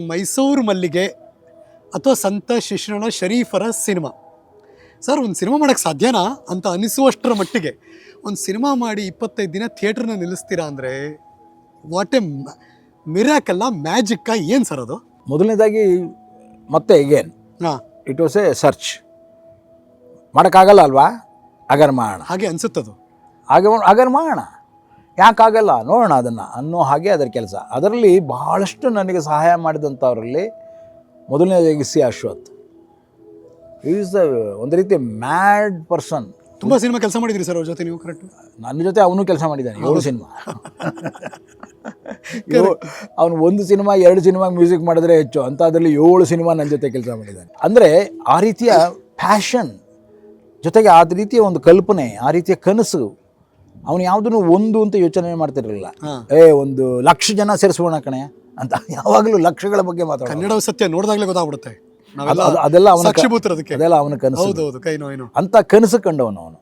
ಮೈಸೂರು ಮಲ್ಲಿಗೆ ಅಥವಾ ಸಂತ ಶಿಶುನಾಳ ಶರೀಫರ ಸಿನಿಮಾ. ಸರ್ ಒಂದು ಸಿನಿಮಾ ಮಾಡೋಕ್ಕೆ ಸಾಧ್ಯನಾ ಅಂತ ಅನಿಸುವಷ್ಟರ ಮಟ್ಟಿಗೆ ಒಂದು ಸಿನಿಮಾ ಮಾಡಿ 25 ದಿನ ಥಿಯೇಟ್ರನ್ನ ನಿಲ್ಲಿಸ್ತೀರಾ ಅಂದರೆ ವಾಟ್ ಎ ಮಿರಾಕಲ್ಲ, ಮ್ಯಾಜಿಕ್ಕ, ಏನು ಸರ್ ಅದು? ಮೊದಲನೇದಾಗಿ ಮತ್ತೆ ಅಗೇನ್ ಹಾಂ, ಇಟ್ ವಾಸ್ ಎ ಸರ್ಚ್. ಮಾಡೋಕ್ಕಾಗಲ್ಲ ಅಲ್ವಾ, ಅಗರ್ ಮಾಡೋಣ, ಹಾಗೆ ಅನಿಸುತ್ತದು. ಅಗರ್ ಮಾಡೋಣ, ಯಾಕಾಗಲ್ಲ ನೋಡೋಣ ಅದನ್ನು ಅನ್ನೋ ಹಾಗೆ ಅದರ ಕೆಲಸ. ಅದರಲ್ಲಿ ಬಹಳಷ್ಟು ನನಗೆ ಸಹಾಯ ಮಾಡಿದಂಥವರಲ್ಲಿ ಮೊದಲನೇದಾಗಿ ಸಿ ಅಶ್ವಥ್. ಈಸ್ ದ ಒಂದು ರೀತಿ ಮ್ಯಾಡ್ ಪರ್ಸನ್. ತುಂಬ ಸಿನಿಮಾ ಕೆಲಸ ಮಾಡಿದ್ರಿ ಸರ್ ಅವ್ರ ಜೊತೆ ನೀವು? ಕರೆಕ್ಟ್. ನನ್ನ ಜೊತೆ ಅವನು ಕೆಲಸ ಮಾಡಿದ್ದಾನೆ 7 ಸಿನಿಮಾ. ಅವನು 1 ಸಿನಿಮಾ 2 ಸಿನಿಮಾಗೆ ಮ್ಯೂಸಿಕ್ ಮಾಡಿದ್ರೆ ಹೆಚ್ಚು ಅಂತ, ಅದರಲ್ಲಿ 7 ಸಿನಿಮಾ ನನ್ನ ಜೊತೆ ಕೆಲಸ ಮಾಡಿದ್ದಾನೆ. ಅಂದರೆ ಆ ರೀತಿಯ ಪ್ಯಾಷನ್ ಜೊತೆಗೆ ಆ ರೀತಿಯ ಒಂದು ಕಲ್ಪನೆ, ಆ ರೀತಿಯ ಕನಸು. ಅವನು ಯಾವುದನ್ನು ಒಂದು ಅಂತ ಯೋಚನೆ ಮಾಡ್ತಿರಲಿಲ್ಲ. 1 ಲಕ್ಷ ಜನ ಸೇರಿಸೋಣ ಕಣೆ ಅಂತ, ಯಾವಾಗಲೂ ಲಕ್ಷಗಳ ಬಗ್ಗೆ ಮಾತಾಡೋದು. ಕನ್ನಡ ಸತ್ಯ ನೋಡಿದಾಗಲೇ ಗೊತ್ತಾಗ್ಬಿಡುತ್ತೆ. ಅದೆಲ್ಲ ಸಾಕ್ಷಿಭೂತರು ಅದಕ್ಕೆ. ಅದೆಲ್ಲ ಅವನ ಕನಸು. ಹೌದೌದು, ಕೈನೋ ಏನೋ ಅಂತ ಕನಸು ಕಂಡವನು ಅವನು.